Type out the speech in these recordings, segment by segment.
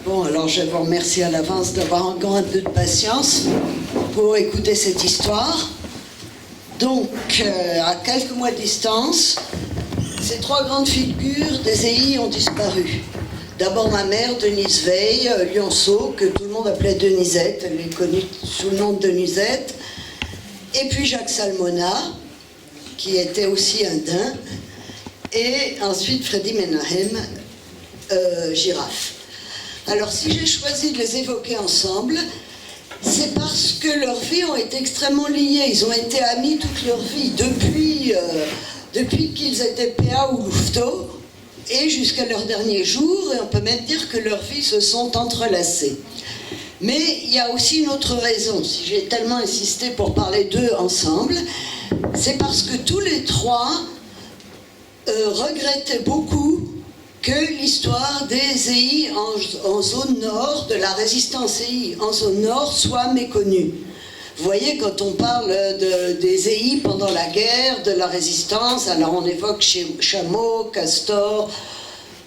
Bon, alors je vous remercie à l'avance d'avoir encore un peu de patience pour écouter cette histoire. Donc, à quelques mois de distance, ces trois grandes figures des EI ont disparu. D'abord ma mère, Denise Veil, Lionceau, que tout le monde appelait Denisette, elle est connue sous le nom de Denisette. Et puis Jacques Salmona, qui était aussi indien. Et ensuite Freddy Menahem, Girafe. Alors si j'ai choisi de les évoquer ensemble, c'est parce que leurs vies ont été extrêmement liées. Ils ont été amis toute leur vie, depuis qu'ils étaient PA ou Louveteau, et jusqu'à leur dernier jour, et on peut même dire que leurs vies se sont entrelacées. Mais il y a aussi une autre raison, si j'ai tellement insisté pour parler d'eux ensemble, c'est parce que tous les trois regrettaient beaucoup que l'histoire des EI en zone nord, de la résistance EI en zone nord, soit méconnue. Vous voyez, quand on parle des EI pendant la guerre, de la résistance, alors on évoque Chameau, Castor,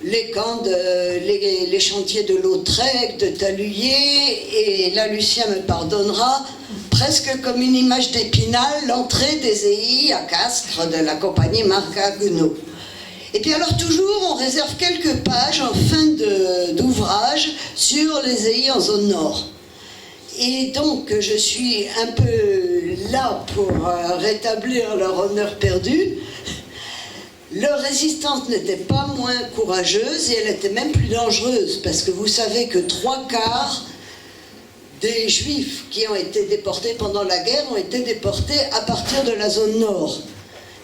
les camps les chantiers de Lautrec, de Taluyer, et là Lucien me pardonnera, presque comme une image d'Épinal, l'entrée des EI à Castres de la compagnie Marc-Haguenau. Et puis alors toujours, on réserve quelques pages en fin d'ouvrage sur les EI en zone nord. Et donc, je suis un peu là pour rétablir leur honneur perdu. Leur résistance n'était pas moins courageuse, et elle était même plus dangereuse, parce que vous savez que 3/4 des Juifs qui ont été déportés pendant la guerre ont été déportés à partir de la zone nord.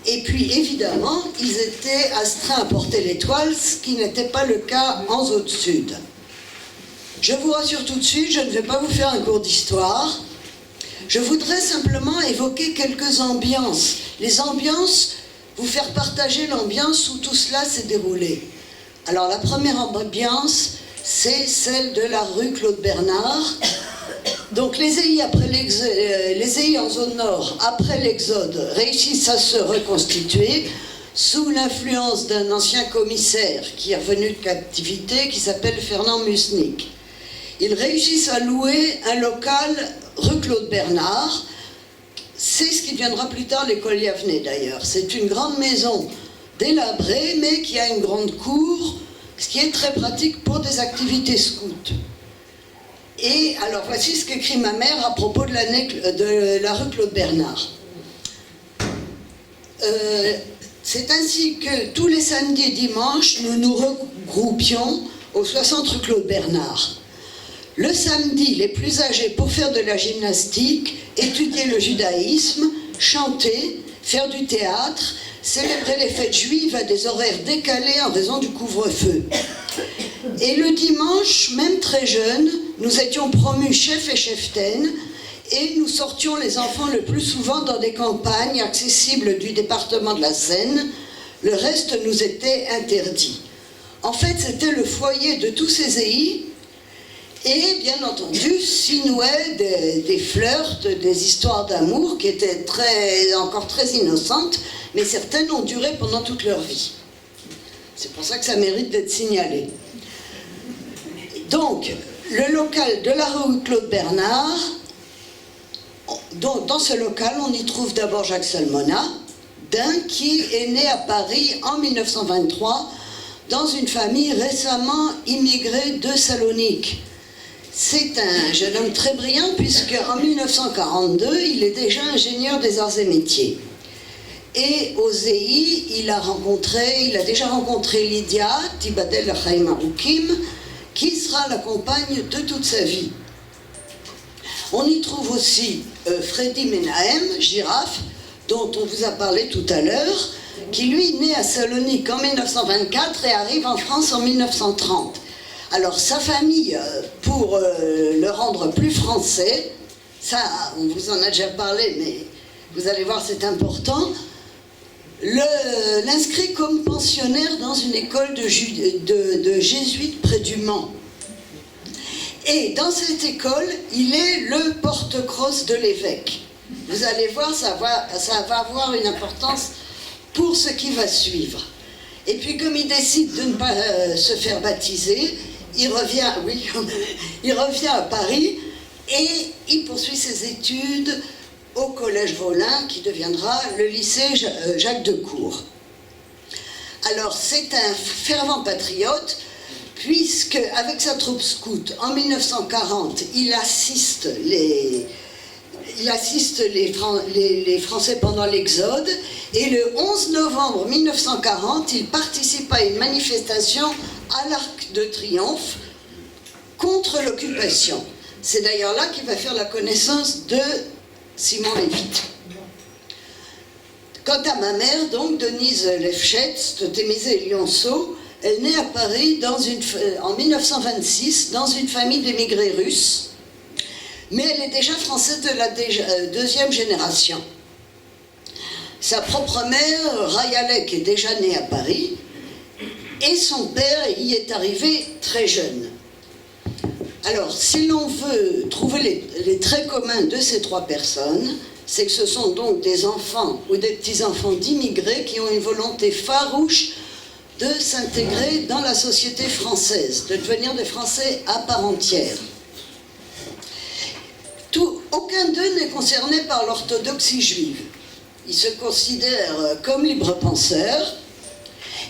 Et puis, évidemment, ils étaient astreints à porter l'étoile, ce qui n'était pas le cas en zone sud. Je vous rassure tout de suite, je ne vais pas vous faire un cours d'histoire. Je voudrais simplement évoquer quelques ambiances. Les ambiances, vous faire partager l'ambiance où tout cela s'est déroulé. Alors, la première ambiance, c'est celle de la rue Claude Bernard. Donc les EI en zone nord, après l'exode, réussissent à se reconstituer sous l'influence d'un ancien commissaire qui est revenu de captivité, qui s'appelle Fernand Musnik. Ils réussissent à louer un local rue Claude Bernard. C'est ce qui deviendra plus tard l'école Yavneh d'ailleurs. C'est une grande maison délabrée, mais qui a une grande cour, ce qui est très pratique pour des activités scouts. Et alors voici ce qu'écrit ma mère à propos de la rue Claude Bernard. C'est ainsi que tous les samedis et dimanches, nous nous regroupions au 60 rue Claude Bernard. Le samedi, les plus âgés, pour faire de la gymnastique, étudier le judaïsme, chanter, faire du théâtre, célébrer les fêtes juives à des horaires décalés en raison du couvre-feu. Et le dimanche, même très jeunes, nous étions promus chefs et cheftaines, et nous sortions les enfants le plus souvent dans des campagnes accessibles du département de la Seine. Le reste nous était interdit. En fait, c'était le foyer de tous ces EI, et bien entendu, s'y nouaient des flirts, des histoires d'amour qui étaient encore très innocentes, mais certaines ont duré pendant toute leur vie. C'est pour ça que ça mérite d'être signalé. Donc, le local de la rue Claude Bernard, dans ce local, on y trouve d'abord Jacques Salmona, qui est né à Paris en 1923 dans une famille récemment immigrée de Salonique. C'est un jeune homme très brillant puisque en 1942, il est déjà ingénieur des arts et métiers. Et aux EI, il a déjà rencontré Lydia Tibadel Chaim Aroukim, qui sera la compagne de toute sa vie. On y trouve aussi Freddy Menahem, Girafe, dont on vous a parlé tout à l'heure, qui lui naît à Salonique en 1924 et arrive en France en 1930. Alors sa famille, pour le rendre plus français, ça on vous en a déjà parlé, mais vous allez voir c'est important, l'inscrit comme pensionnaire dans une école de jésuites près du Mans. Et dans cette école, il est le porte-crosse de l'évêque. Vous allez voir, ça va avoir une importance pour ce qui va suivre. Et puis comme il décide de ne pas se faire baptiser, il revient, oui, il revient à Paris et il poursuit ses études au collège Volin qui deviendra le lycée Jacques Decour. Alors c'est un fervent patriote puisque avec sa troupe scout en 1940 il assiste les Français pendant l'Exode et le 11 novembre 1940 il participe à une manifestation à l'Arc de Triomphe contre l'occupation. C'est d'ailleurs là qu'il va faire la connaissance de Simon Lévite. Quant à ma mère, donc, Denise Lefschetz, de Thémisé-Lionceau, elle naît à Paris en 1926 dans une famille d'émigrés russes, mais elle est déjà française de la deuxième génération. Sa propre mère, Rayalek, est déjà née à Paris, et son père y est arrivé très jeune. Alors, si l'on veut trouver les traits communs de ces trois personnes, c'est que ce sont donc des enfants ou des petits-enfants d'immigrés qui ont une volonté farouche de s'intégrer dans la société française, de devenir des Français à part entière. Aucun d'eux n'est concerné par l'orthodoxie juive. Ils se considèrent comme libres penseurs.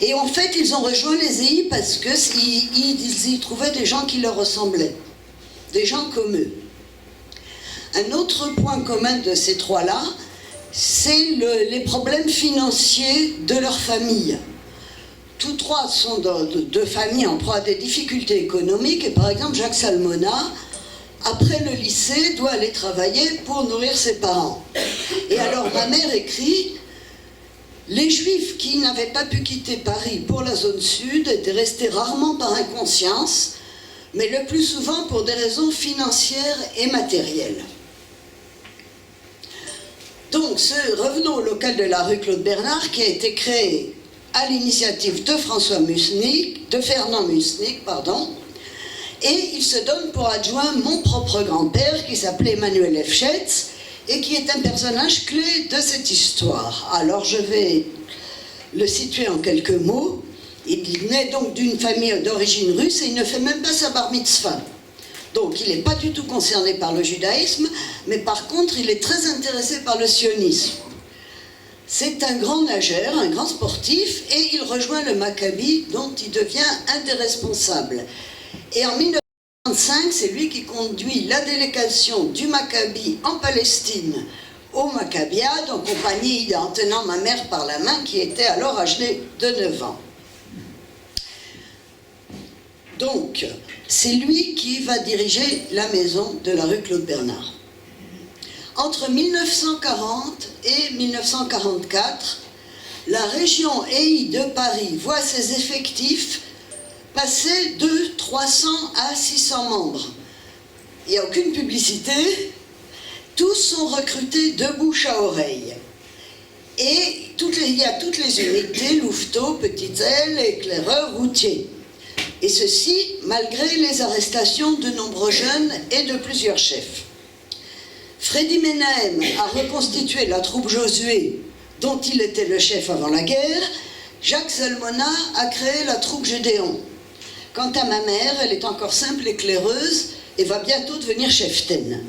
Et en fait, ils ont rejoint les EI parce qu'ils y trouvaient des gens qui leur ressemblaient, des gens comme eux. Un autre point commun de ces trois-là, c'est les problèmes financiers de leur famille. Tous trois sont de familles en proie à des difficultés économiques, et par exemple, Jacques Salmona, après le lycée, doit aller travailler pour nourrir ses parents. Et alors, ma mère écrit: les Juifs qui n'avaient pas pu quitter Paris pour la zone sud étaient restés rarement par inconscience, mais le plus souvent pour des raisons financières et matérielles. Donc, revenons au local de la rue Claude Bernard, qui a été créé à l'initiative de Fernand Musnick, et il se donne pour adjoint mon propre grand-père, qui s'appelait Emmanuel Lefschetz, et qui est un personnage clé de cette histoire. Alors je vais le situer en quelques mots. Il naît donc d'une famille d'origine russe et il ne fait même pas sa bar mitzvah. Donc il n'est pas du tout concerné par le judaïsme, mais par contre il est très intéressé par le sionisme. C'est un grand nageur, un grand sportif, et il rejoint le Maccabi dont il devient un des responsables. Et en 1945, c'est lui qui conduit la délégation du Maccabi en Palestine au Maccabiade, en compagnie, en tenant ma mère par la main, qui était alors âgée de 9 ans. Donc, c'est lui qui va diriger la maison de la rue Claude Bernard. Entre 1940 et 1944, la région EI de Paris voit ses effectifs passer de 300 à 600 membres. Il n'y a aucune publicité, tous sont recrutés de bouche à oreille. Et il y a toutes les unités, louveteaux, petites ailes, éclaireurs, routiers. Et ceci, malgré les arrestations de nombreux jeunes et de plusieurs chefs. Freddy Menahem a reconstitué la troupe Josué, dont il était le chef avant la guerre. Jacques Salmona a créé la troupe Gédéon. Quant à ma mère, elle est encore simple éclaireuse et va bientôt devenir cheftaine.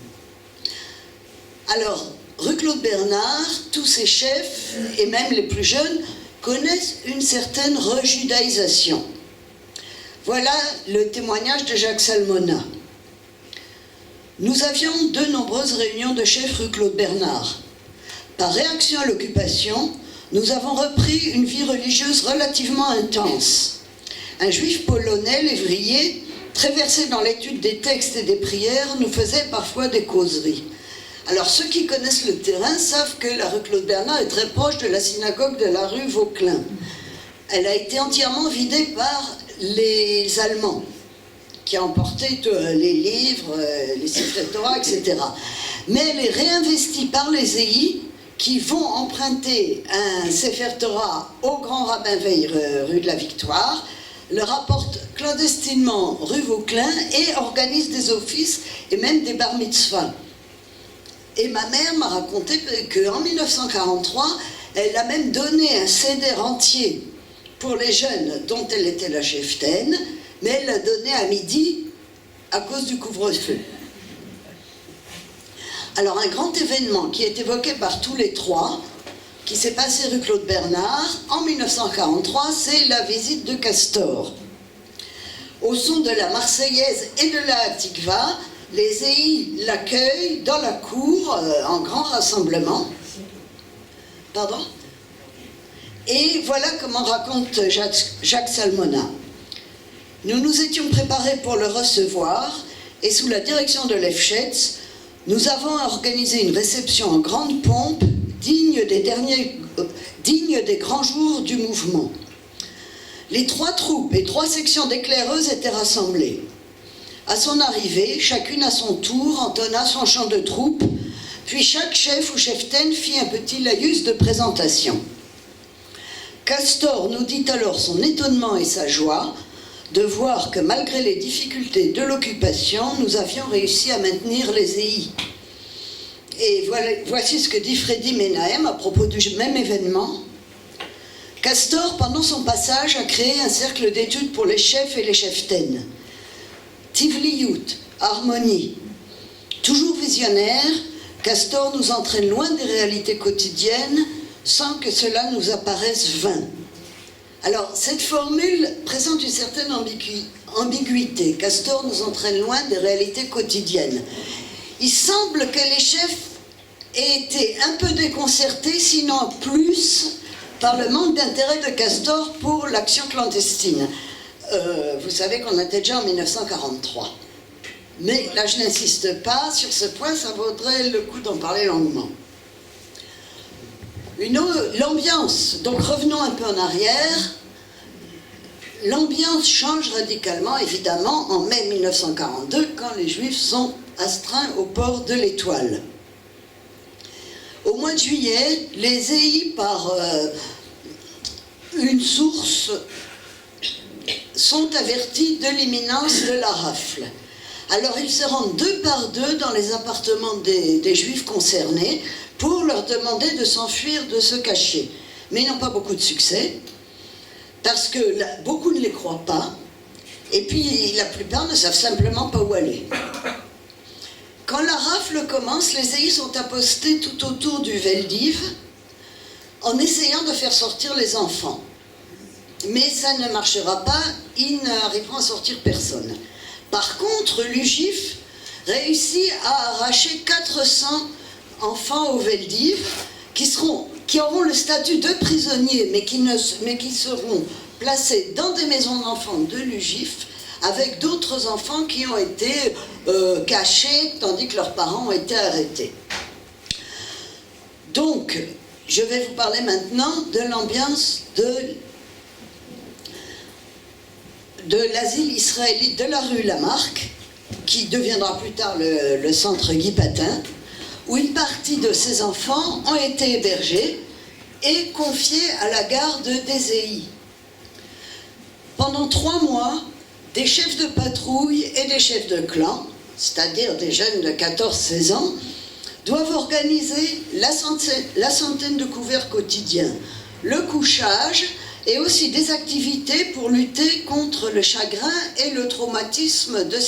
Alors, rue Claude Bernard, tous ces chefs, et même les plus jeunes, connaissent une certaine rejudaïsation. Voilà le témoignage de Jacques Salmona. Nous avions de nombreuses réunions de chefs rue Claude Bernard. Par réaction à l'occupation, nous avons repris une vie religieuse relativement intense. Un juif polonais, lévrier, très versé dans l'étude des textes et des prières, nous faisait parfois des causeries. Alors ceux qui connaissent le terrain savent que la rue Claude Bernard est très proche de la synagogue de la rue Vauquelin. Elle a été entièrement vidée par les Allemands, qui a emporté les livres, les Sifrei Torah, etc. Mais elle est réinvestie par les EI qui vont emprunter un Sefer Torah au grand rabbin Veil, rue de la Victoire, le rapportent clandestinement rue Vauquelin et organisent des offices et même des bar mitzvahs. Et ma mère m'a raconté qu'en 1943, elle a même donné un seder entier pour les jeunes dont elle était la cheftaine, mais elle l'a donné à midi à cause du couvre-feu. Alors un grand événement qui est évoqué par tous les trois, qui s'est passé rue Claude Bernard en 1943, c'est la visite de Castor. Au son de la Marseillaise et de la Hatikva, les EI l'accueillent dans la cour en grand rassemblement. Pardon ? Et voilà comment raconte Jacques Salmona. Nous nous étions préparés pour le recevoir et sous la direction de Lefschetz, nous avons organisé une réception en grande pompe digne des grands jours du mouvement. Les 3 troupes et 3 sections d'éclaireuses étaient rassemblées. À son arrivée, chacune à son tour entonna son chant de troupe, puis chaque chef ou cheftaine fit un petit laïus de présentation. Castor nous dit alors son étonnement et sa joie de voir que malgré les difficultés de l'occupation, nous avions réussi à maintenir les EI. Et voici ce que dit Freddy Menahem à propos du même événement. Castor, pendant son passage, a créé un cercle d'études pour les chefs et les cheftaines. Tivliyut, harmonie. Toujours visionnaire, Castor nous entraîne loin des réalités quotidiennes sans que cela nous apparaisse vain. Alors, cette formule présente une certaine ambiguïté. Castor nous entraîne loin des réalités quotidiennes. Il semble que les chefs aient été un peu déconcertés, sinon plus, par le manque d'intérêt de Castor pour l'action clandestine. Vous savez qu'on était déjà en 1943. Mais là, je n'insiste pas sur ce point, ça vaudrait le coup d'en parler longuement. L'ambiance, donc revenons un peu en arrière, l'ambiance change radicalement, évidemment, en mai 1942, quand les Juifs sont astreints au port de l'Étoile. Au mois de juillet, les EI, par une source, sont avertis de l'imminence de la rafle. Alors ils se rendent 2 par 2 dans les appartements des Juifs concernés pour leur demander de s'enfuir, de se cacher. Mais ils n'ont pas beaucoup de succès, parce que beaucoup ne les croient pas, et puis la plupart ne savent simplement pas où aller. Quand la rafle commence, les EI sont apostés tout autour du Veldiv, en essayant de faire sortir les enfants. Mais ça ne marchera pas, ils n'arriveront à sortir personne. Par contre, l'UGIF réussit à arracher 400 enfants au Veldiv qui auront le statut de prisonniers, mais qui seront placés dans des maisons d'enfants de l'UGIF avec d'autres enfants qui ont été cachés tandis que leurs parents ont été arrêtés. Donc, je vais vous parler maintenant de l'ambiance de l'asile israélite de la rue Lamarck, qui deviendra plus tard le centre Guy Patin, où une partie de ces enfants ont été hébergés et confiés à la garde des EI. Pendant 3 mois, des chefs de patrouille et des chefs de clan, c'est-à-dire des jeunes de 14-16 ans, doivent organiser la centaine de couverts quotidiens, le couchage et aussi des activités pour lutter contre le chagrin et le traumatisme de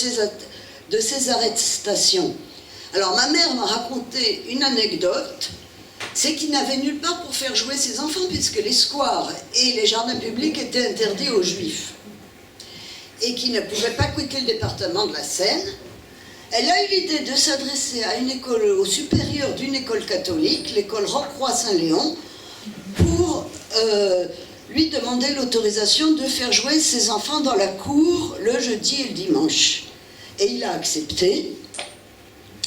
ces arrestations. Alors ma mère m'a raconté une anecdote, c'est qu'il n'avait nulle part pour faire jouer ses enfants puisque les squares et les jardins publics étaient interdits aux Juifs et qu'il ne pouvait pas quitter le département de la Seine. Elle a eu l'idée de s'adresser à une école, au supérieur d'une école catholique, l'école Rocroi-Saint-Léon, pour lui demander l'autorisation de faire jouer ses enfants dans la cour le jeudi et le dimanche. Et il a accepté.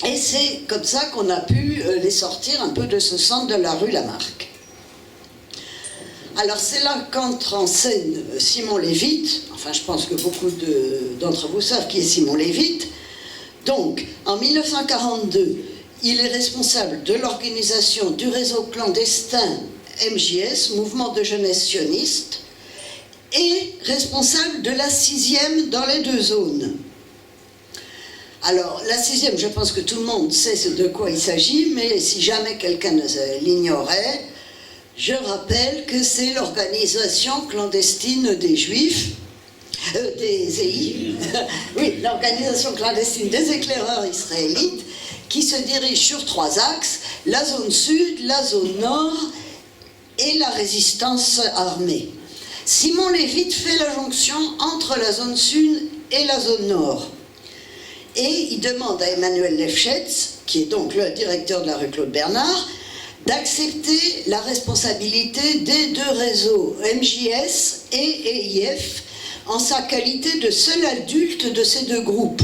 Et c'est comme ça qu'on a pu les sortir un peu de ce centre de la rue Lamarck. Alors c'est là qu'entre en scène Simon Lévite, enfin je pense que beaucoup d'entre vous savent qui est Simon Lévite. Donc en 1942, il est responsable de l'organisation du réseau clandestin MJS, Mouvement de jeunesse sioniste, et responsable de la 6e dans les 2 zones. Alors, la 6e, je pense que tout le monde sait de quoi il s'agit, mais si jamais quelqu'un l'ignorait, je rappelle que c'est l'organisation clandestine des Juifs des EI, oui, l'organisation clandestine des éclaireurs israélites, qui se dirige sur 3 axes, la zone sud, la zone nord et la résistance armée. Simon Lévite fait la jonction entre la zone sud et la zone nord. Et il demande à Emmanuel Lefschetz, qui est donc le directeur de la rue Claude Bernard, d'accepter la responsabilité des 2 réseaux, MJS et EIF, en sa qualité de seul adulte de ces 2 groupes.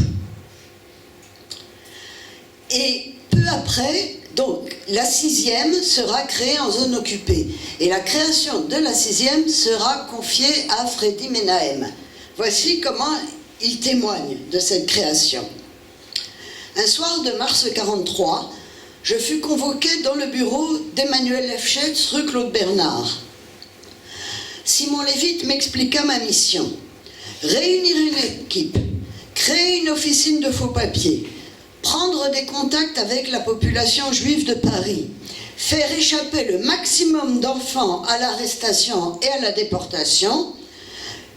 Et peu après, donc, la 6e sera créée en zone occupée. Et la création de la 6e sera confiée à Freddy Menahem. Voici comment il témoigne de cette création. Un soir de mars 1943, je fus convoqué dans le bureau d'Emmanuel Lefschetz, rue Claude Bernard. Simon Lévite m'expliqua ma mission. Réunir une équipe, créer une officine de faux papiers, prendre des contacts avec la population juive de Paris, faire échapper le maximum d'enfants à l'arrestation et à la déportation,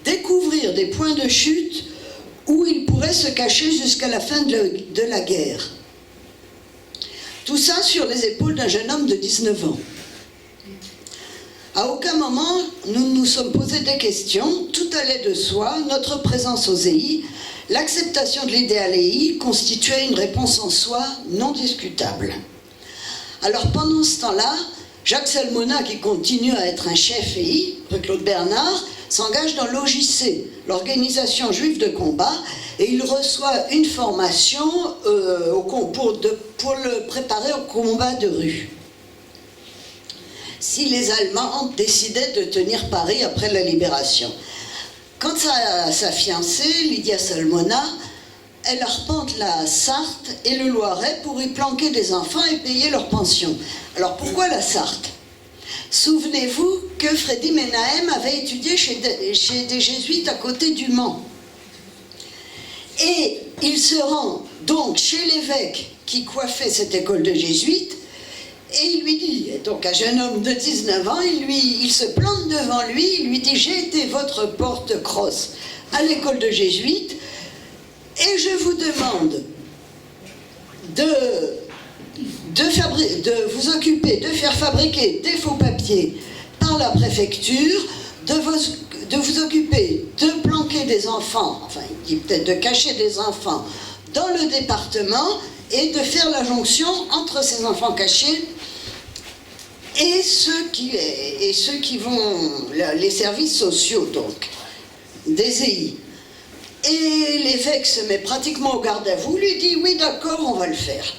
découvrir des points de chute où ils pourraient se cacher jusqu'à la fin de la guerre. Tout ça sur les épaules d'un jeune homme de 19 ans. À aucun moment, nous nous sommes posé des questions, tout allait de soi, notre présence aux EI, l'acceptation de l'idéal EI constituait une réponse en soi non discutable. Alors pendant ce temps-là, Jacques Salmona, qui continue à être un chef EI, rue Claude Bernard, s'engage dans l'OJC, l'organisation juive de combat, et il reçoit une formation pour le préparer au combat de rue. Si les Allemands décidaient de tenir Paris après la libération. Quant à sa fiancée, Lydia Salmona, elle arpente la Sarthe et le Loiret pour y planquer des enfants et payer leur pension. Alors pourquoi la Sarthe? Souvenez-vous que Freddy Menahem avait étudié chez des jésuites à côté du Mans. Et il se rend donc chez l'évêque qui coiffait cette école de jésuites, et il lui dit, donc un jeune homme de 19 ans, il se plante devant lui, il lui dit « J'ai été votre porte-crosse à l'école de jésuites, et je vous demande de vous occuper, de faire fabriquer des faux papiers par la préfecture, de vous occuper de planquer des enfants, enfin il dit peut-être de cacher des enfants dans le département et de faire la jonction entre ces enfants cachés et ceux qui vont, les services sociaux donc, des EI. Et l'évêque se met pratiquement au garde à vous, lui dit oui d'accord on va le faire.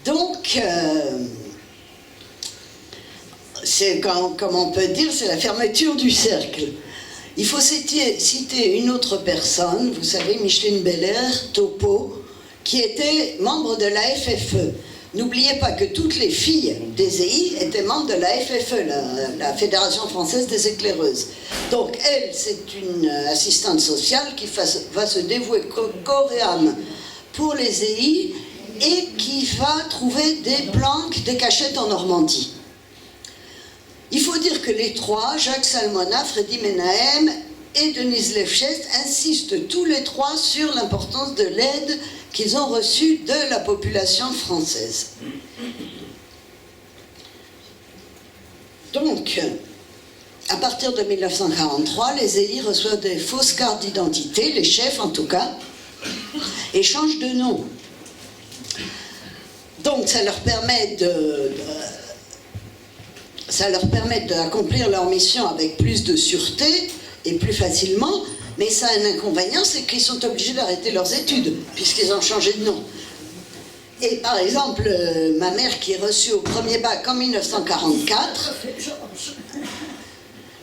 Donc, c'est, comme on peut dire, c'est la fermeture du cercle. Il faut citer une autre personne, vous savez, Micheline Belair, Topo, qui était membre de la FFE. N'oubliez pas que toutes les filles des EI étaient membres de la FFE, la Fédération Française des Éclaireuses. Donc elle, c'est une assistante sociale qui va se dévouer corps et âme pour les EI et qui va trouver des planques, des cachettes en Normandie. Il faut dire que les trois, Jacques Salmona, Freddy Menahem et Denise Lefschetz, insistent tous les trois sur l'importance de l'aide qu'ils ont reçue de la population française. Donc, à partir de 1943, les EI reçoivent des fausses cartes d'identité, les chefs en tout cas, et changent de nom. Donc ça leur permet d'accomplir leur mission avec plus de sûreté et plus facilement, mais ça a un inconvénient, c'est qu'ils sont obligés d'arrêter leurs études, puisqu'ils ont changé de nom. Et par exemple, ma mère qui est reçue au premier bac en 1944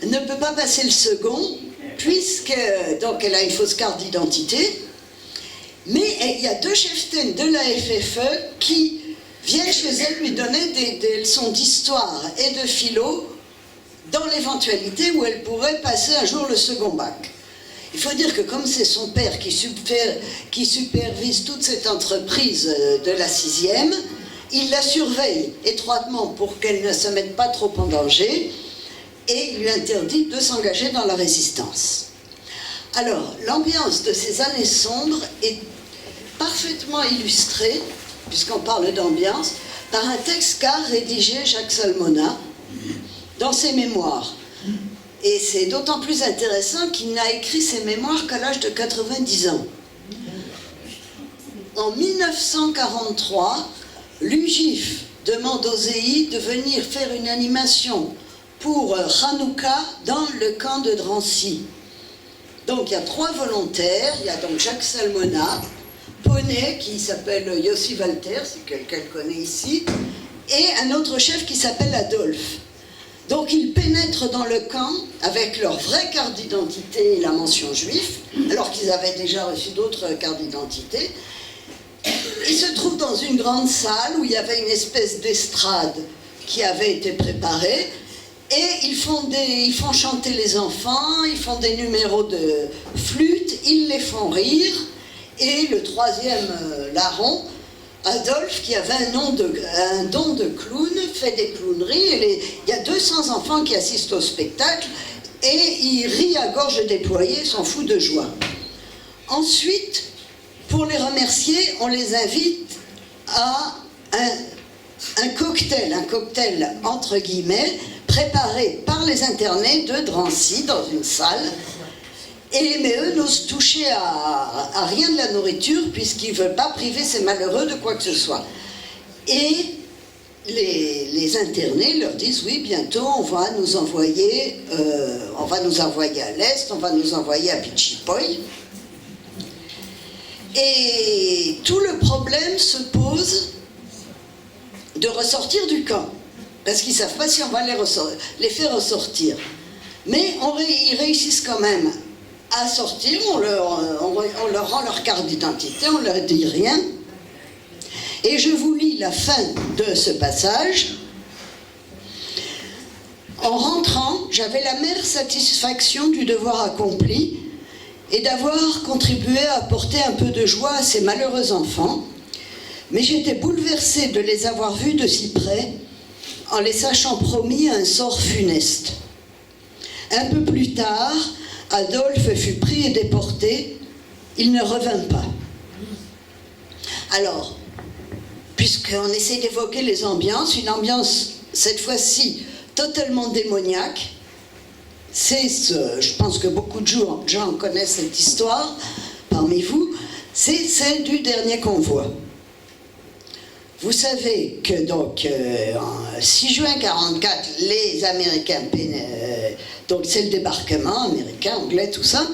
ne peut pas passer le second, puisque donc elle a une fausse carte d'identité, mais il y a deux cheftaines de la FFE qui viennent chez elle lui donner des leçons d'histoire et de philo dans l'éventualité où elle pourrait passer un jour le second bac. Il faut dire que comme c'est son père qui supervise toute cette entreprise de la 6e, il la surveille étroitement pour qu'elle ne se mette pas trop en danger et il lui interdit de s'engager dans la résistance. Alors, l'ambiance de ces années sombres est parfaitement illustrée, puisqu'on parle d'ambiance, par un texte qu'a rédigé Jacques Salmona dans ses mémoires. Et c'est d'autant plus intéressant qu'il n'a écrit ses mémoires qu'à l'âge de 90 ans. En 1943, l'UGIF demande aux EI de venir faire une animation pour Hanouka dans le camp de Drancy. Donc il y a 3 volontaires, il y a donc Jacques Salmona, Poney qui s'appelle Yossi Walter, si quelqu'un le connaît ici, et un autre chef qui s'appelle Adolphe. Donc ils pénètrent dans le camp avec leur vraie carte d'identité et la mention juif, alors qu'ils avaient déjà reçu d'autres cartes d'identité. Ils se trouvent dans une grande salle où il y avait une espèce d'estrade qui avait été préparée, et ils font chanter les enfants, ils font des numéros de flûte, ils les font rire, et le troisième larron, Adolphe, qui avait un don de clown, fait des clowneries, et il y a 200 enfants qui assistent au spectacle, et ils rient à gorge déployée, s'en foutent de joie. Ensuite, pour les remercier, on les invite à un cocktail entre guillemets, préparé par les internés de Drancy dans une salle. Mais eux n'osent toucher à rien de la nourriture puisqu'ils ne veulent pas priver ces malheureux de quoi que ce soit. Et les internés leur disent oui, bientôt on va nous envoyer à l'Est, on va nous envoyer à Pichipoy. Et tout le problème se pose de ressortir du camp, parce qu'ils ne savent pas si on va les faire ressortir. Mais ils réussissent quand même à sortir, on leur rend leur carte d'identité, on leur dit rien. Et je vous lis la fin de ce passage. En rentrant, j'avais l'amère satisfaction du devoir accompli et d'avoir contribué à apporter un peu de joie à ces malheureux enfants, mais j'étais bouleversée de les avoir vus de si près, en les sachant promis un sort funeste. Un peu plus tard, Adolphe fut pris et déporté, il ne revint pas. Alors, puisqu'on essaie d'évoquer les ambiances, une ambiance, cette fois-ci, totalement démoniaque, je pense que beaucoup de gens connaissent cette histoire parmi vous, c'est celle du dernier convoi. Vous savez que donc, en 6 juin 1944, les Américains, donc c'est le débarquement américain, anglais, tout ça,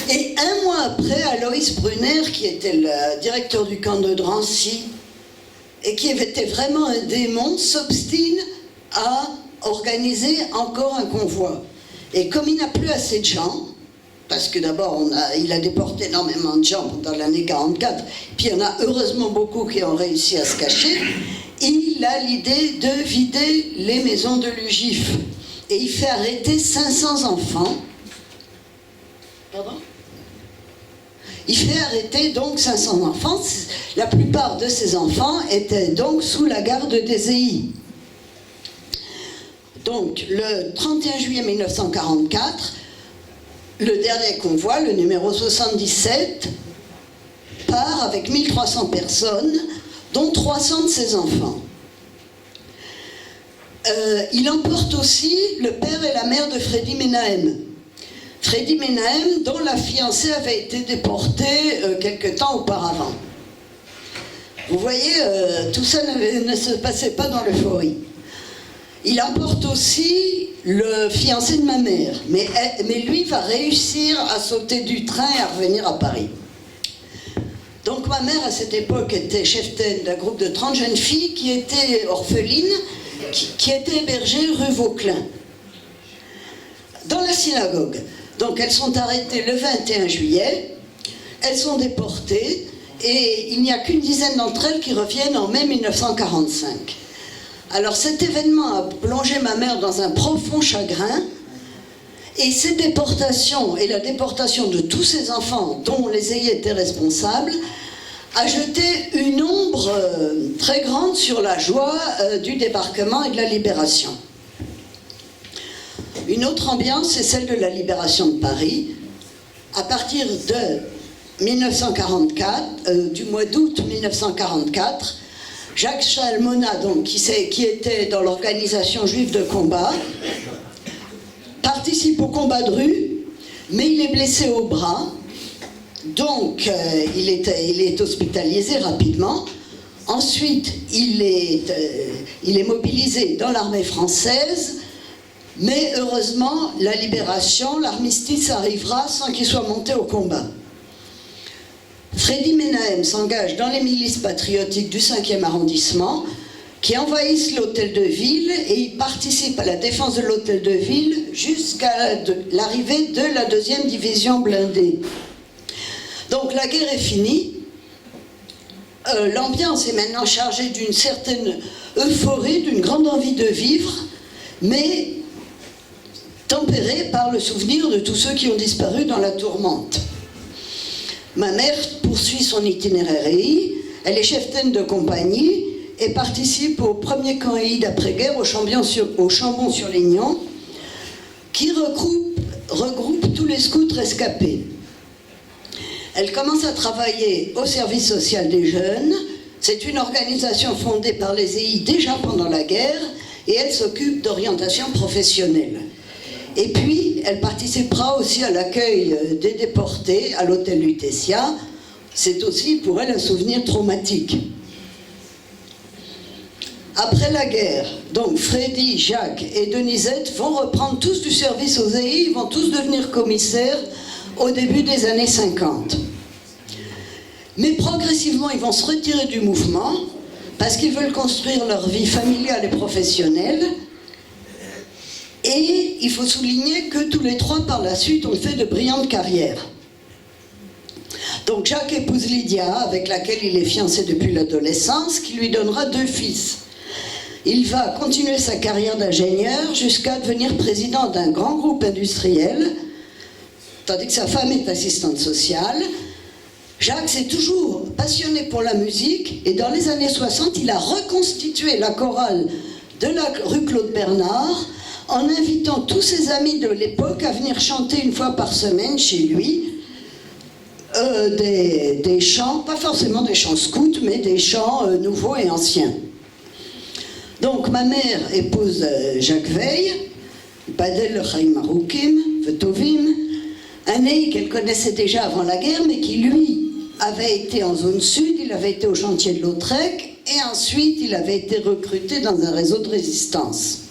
et un mois après, Aloïs Brunner, qui était le directeur du camp de Drancy, et qui était vraiment un démon, s'obstine à organiser encore un convoi. Et comme il n'a plus assez de gens, parce que d'abord il a déporté énormément de gens pendant l'année 1944, puis il y en a heureusement beaucoup qui ont réussi à se cacher, il a l'idée de vider les maisons de l'UGIF. Et il fait arrêter 500 enfants. Pardon ? Il fait arrêter donc 500 enfants. La plupart de ces enfants étaient donc sous la garde des EI. Donc, le 31 juillet 1944, le dernier convoi, le numéro 77, part avec 1300 personnes, dont 300 de ses enfants. Il emporte aussi le père et la mère de Freddy Menahem. Freddy Menahem, dont la fiancée avait été déportée quelque temps auparavant. Vous voyez, tout ça ne se passait pas dans l'euphorie. Il emporte aussi le fiancé de ma mère, mais lui va réussir à sauter du train et à revenir à Paris. Donc ma mère, à cette époque, était chef d'un groupe de 30 jeunes filles qui étaient orphelines, qui étaient hébergées rue Vauquelin, dans la synagogue. Donc elles sont arrêtées le 21 juillet, elles sont déportées, et il n'y a qu'une dizaine d'entre elles qui reviennent en mai 1945. Alors cet événement a plongé ma mère dans un profond chagrin, et ces déportations, et la déportation de tous ces enfants dont les EI étaient responsables, a jeté une ombre très grande sur la joie du débarquement et de la libération. Une autre ambiance, c'est celle de la libération de Paris, à partir de 1944, du mois d'août 1944, Jacques Chalmona, donc, qui était dans l'organisation juive de combat, participe au combat de rue, mais il est blessé au bras, donc il est hospitalisé rapidement. Ensuite, il est mobilisé dans l'armée française, mais heureusement, la libération, l'armistice arrivera sans qu'il soit monté au combat. Freddy Menahem s'engage dans les milices patriotiques du 5e arrondissement, qui envahissent l'hôtel de ville, et il participe à la défense de l'hôtel de ville jusqu'à l'arrivée de la 2e division blindée. Donc la guerre est finie. L'ambiance est maintenant chargée d'une certaine euphorie, d'une grande envie de vivre, mais tempérée par le souvenir de tous ceux qui ont disparu dans la tourmente. Ma mère poursuit son itinéraire EI, elle est cheftaine de compagnie et participe au premier camp EI d'après-guerre au Chambon-sur-Lignon, qui regroupe tous les scouts rescapés. Elle commence à travailler au service social des jeunes. C'est une organisation fondée par les EI déjà pendant la guerre, et elle s'occupe d'orientation professionnelle. Et puis, elle participera aussi à l'accueil des déportés à l'hôtel Lutetia. C'est aussi pour elle un souvenir traumatique. Après la guerre, donc Freddy, Jacques et Denisette vont reprendre tous du service aux EI, ils vont tous devenir commissaires au début des années 50. Mais progressivement, ils vont se retirer du mouvement parce qu'ils veulent construire leur vie familiale et professionnelle. Et il faut souligner que tous les trois, par la suite, ont fait de brillantes carrières. Donc Jacques épouse Lydia, avec laquelle il est fiancé depuis l'adolescence, qui lui donnera 2 fils. Il va continuer sa carrière d'ingénieur jusqu'à devenir président d'un grand groupe industriel, tandis que sa femme est assistante sociale. Jacques s'est toujours passionné pour la musique, et dans les années 60, il a reconstitué la chorale de la rue Claude Bernard en invitant tous ses amis de l'époque à venir chanter une fois par semaine chez lui des chants, pas forcément des chants scouts, mais des chants nouveaux et anciens. Donc ma mère épouse Jacques Veil, Badel Chaim Aroukim, Vetovim, un EI qu'elle connaissait déjà avant la guerre, mais qui lui avait été en zone sud, il avait été au chantier de Lautrec, et ensuite il avait été recruté dans un réseau de résistance.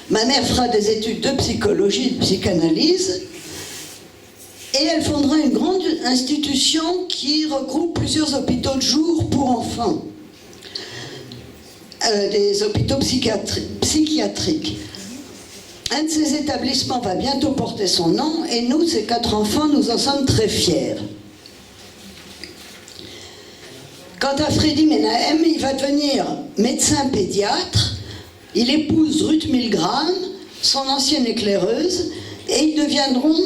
Ma mère fera des études de psychologie et de psychanalyse, et elle fondera une grande institution qui regroupe plusieurs hôpitaux de jour pour enfants, des hôpitaux psychiatriques. Un de ces établissements va bientôt porter son nom, et nous, ces 4 enfants, nous en sommes très fiers. Quant à Freddy Menahem, il va devenir médecin pédiatre. Il épouse Ruth Milgram, son ancienne éclaireuse, et ils deviendront...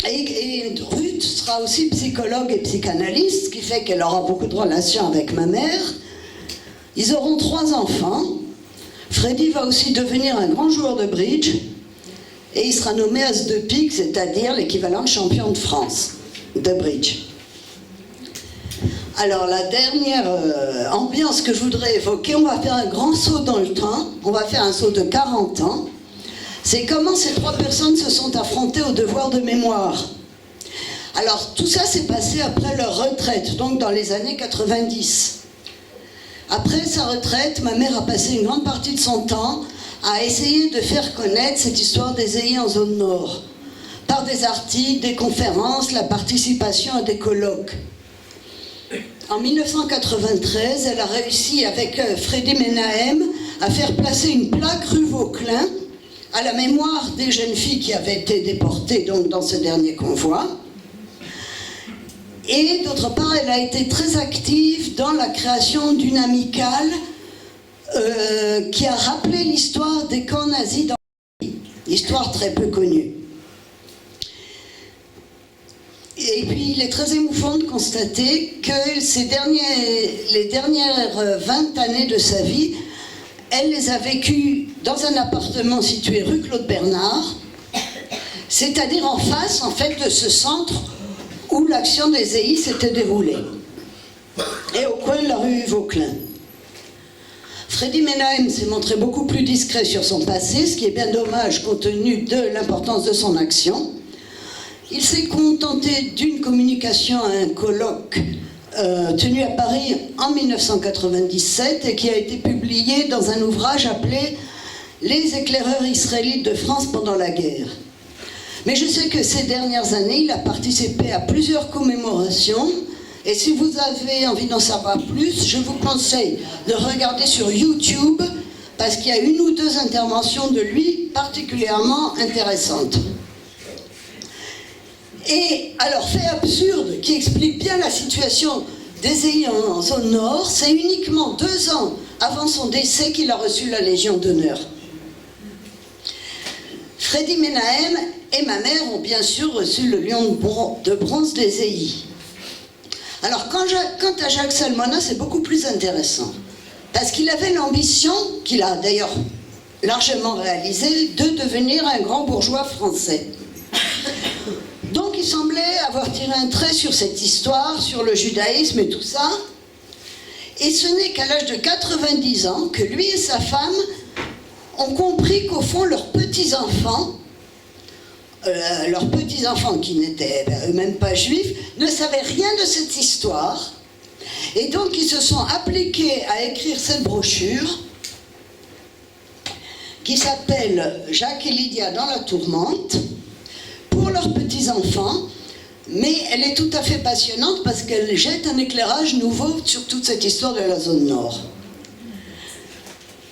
Et Ruth sera aussi psychologue et psychanalyste, ce qui fait qu'elle aura beaucoup de relations avec ma mère. Ils auront 3 enfants. Freddy va aussi devenir un grand joueur de bridge, et il sera nommé as de pique, c'est-à-dire l'équivalent de champion de France de bridge. Alors la dernière ambiance que je voudrais évoquer, on va faire un grand saut dans le temps, on va faire un saut de 40 ans, c'est comment ces 3 personnes se sont affrontées au devoir de mémoire. Alors tout ça s'est passé après leur retraite, donc dans les années 90. Après sa retraite, ma mère a passé une grande partie de son temps à essayer de faire connaître cette histoire des EI en zone nord, par des articles, des conférences, la participation à des colloques. En 1993, elle a réussi avec Freddy Menahem à faire placer une plaque rue Vauquelin à la mémoire des jeunes filles qui avaient été déportées donc, dans ce dernier convoi. Et d'autre part, elle a été très active dans la création d'une amicale qui a rappelé l'histoire des camps nazis dans le pays, histoire très peu connue. Et puis, il est très émouvant de constater que les dernières 20 années de sa vie, elle les a vécues dans un appartement situé rue Claude Bernard. c'est-à-dire en face, en fait, de ce centre où l'action des EI s'était déroulée, et au coin de la rue Vauquelin. Freddy Menahem s'est montré beaucoup plus discret sur son passé, ce qui est bien dommage compte tenu de l'importance de son action. Il s'est contenté d'une communication à un colloque tenu à Paris en 1997 et qui a été publié dans un ouvrage appelé « Les éclaireurs israélites de France pendant la guerre ». Mais je sais que ces dernières années, il a participé à plusieurs commémorations. Et si vous avez envie d'en savoir plus, je vous conseille de regarder sur YouTube parce qu'il y a une ou deux interventions de lui particulièrement intéressantes. Et alors, fait absurde qui explique bien la situation des EI en zone nord, c'est uniquement 2 ans avant son décès qu'il a reçu la Légion d'honneur. Freddy Menahem et ma mère ont bien sûr reçu le lion de bronze des EI. Alors, quant à Jacques Salmona, c'est beaucoup plus intéressant. Parce qu'il avait l'ambition, qu'il a d'ailleurs largement réalisée, de devenir un grand bourgeois français. Donc, il semblait avoir tiré un trait sur cette histoire, sur le judaïsme et tout ça. Et ce n'est qu'à l'âge de 90 ans que lui et sa femme ont compris qu'au fond, leurs petits-enfants qui n'étaient eux-mêmes pas juifs, ne savaient rien de cette histoire. Et donc, ils se sont appliqués à écrire cette brochure qui s'appelle « Jacques et Lydia dans la tourmente » pour leurs petits-enfants. Mais elle est tout à fait passionnante parce qu'elle jette un éclairage nouveau sur toute cette histoire de la zone nord.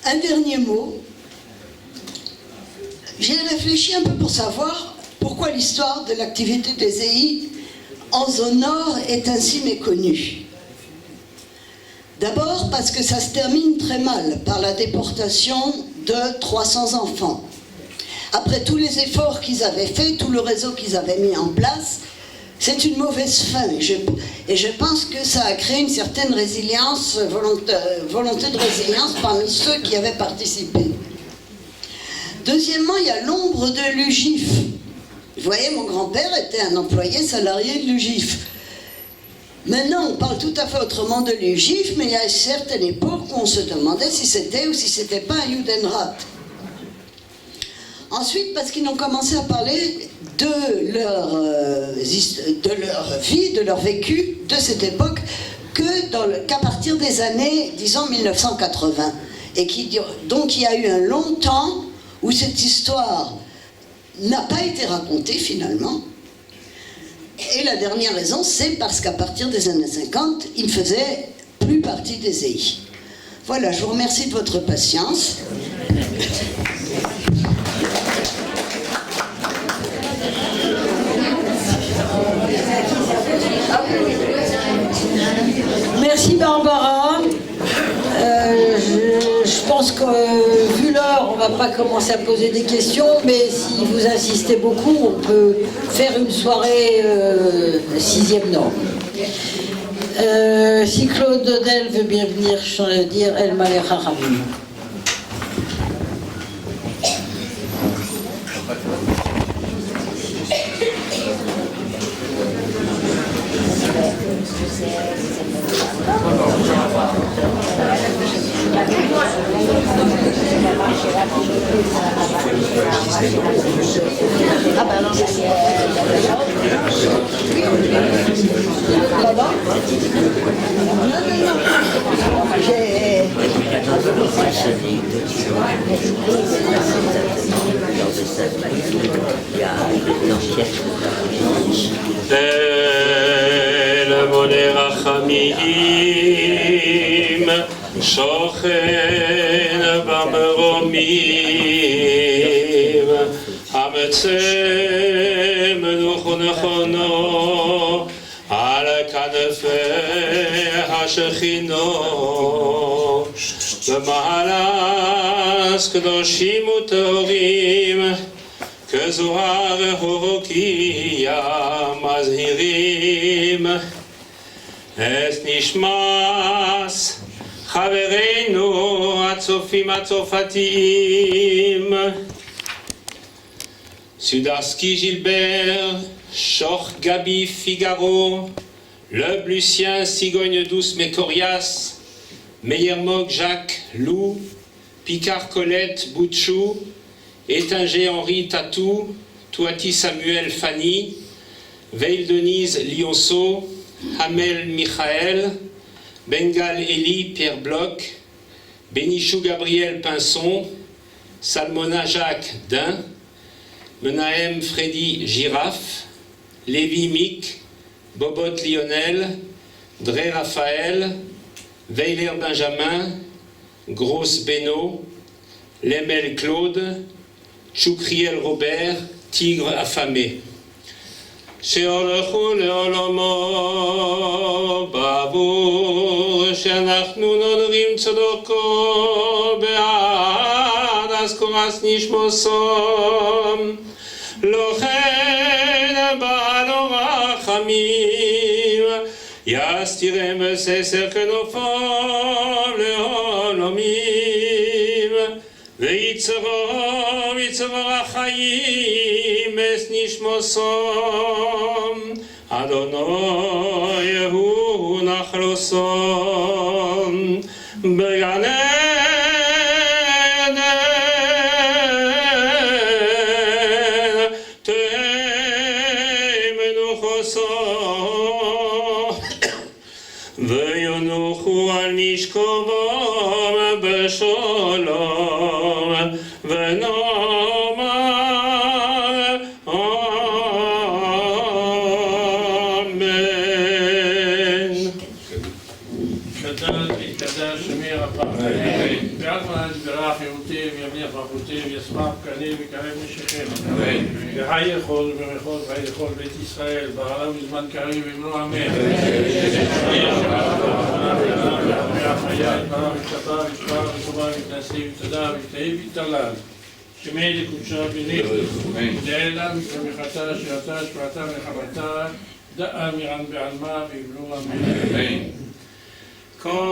Un dernier mot. J'ai réfléchi un peu pour savoir pourquoi l'histoire de l'activité des EI en zone nord est ainsi méconnue. D'abord parce que ça se termine très mal par la déportation de 300 enfants. Après tous les efforts qu'ils avaient faits, tout le réseau qu'ils avaient mis en place, c'est une mauvaise fin. Et je pense que ça a créé une certaine résilience, volonté de résilience parmi ceux qui avaient participé. Deuxièmement, il y a l'ombre de l'UGIF. Vous voyez, mon grand-père était un employé salarié de l'UGIF. Maintenant, on parle tout à fait autrement de l'UGIF, mais il y a une certaine époque où on se demandait si c'était ou si c'était pas un Judenrat. Ensuite, parce qu'ils n'ont commencé à parler de leur vie, de leur vécu de cette époque, qu'à partir des années, disons, 1980. Et donc, il y a eu un long temps où cette histoire n'a pas été racontée finalement. Et la dernière raison, c'est parce qu'à partir des années 50, il ne faisait plus partie des EI. Voilà, je vous remercie de votre patience. Merci Barbara. Je pense que vu l'heure, on ne va pas commencer à poser des questions, mais si vous insistez beaucoup, on peut faire une soirée 6e norme. Si Claude Dodel veut bien venir dire El Malek Haramim. Ah ben non, אל מונה רחמים שוכן במרומים המצא מנוח נכונו על כנפי השכינו במעלס קדושים וטהורים כזוהר הורוקייה מזהירים את נשמס חברינו הצופים הצרפתיים Sudarski Gilbert, Chor Gabi Figaro, Leub Lucien, Cigogne douce mais coriace, Meyermog Jacques Lou, Picard Colette Boutchou, Étinger Henri Tatou, Touati Samuel Fanny, Veil Denise Lionceau, Hamel Michael, Bengal Elie Pierre Bloch, Bénichou Gabriel Pinson, Salmona Jacques Dain, Menahem Freddy Giraffe, Lévi Mick, Bobot Lionel, Dré Raphaël, Weiler Benjamin, Grosse Beno, Lemel Claude, Choucriel Robert, Tigre affamé. שהולכו לעולמו בעבור שאנחנו נודרים צדוקו בעד אז קורס נשמו סום לא כן בעלו רחמים יסתירם בססר כנופם לעולמים ויצרו החיים אס נשמו סום אדונו יהו נחלו סום בגן עדן תהא מנוחו סום וינוחו על משכבם בשלום ונאמר אמן. גדל והתקדש שמי רפא. ואלמנה יתברך יהותי וימליך ברכותי וישמח קנה וקרב נשיכם. וחי יכול וברכות וחי יכול בית ישראל בעלה ובזמן קריב ומלוא אמן. והחיה יתברך ושתה ושפר ושומר ותנשא ותודה ושתהי ותלל. שמי לקודשה בניך. ודאלה ושמחתה שירתה שפעתה ונחמתה דעה מירן בעלמה ויבלו אמן. כל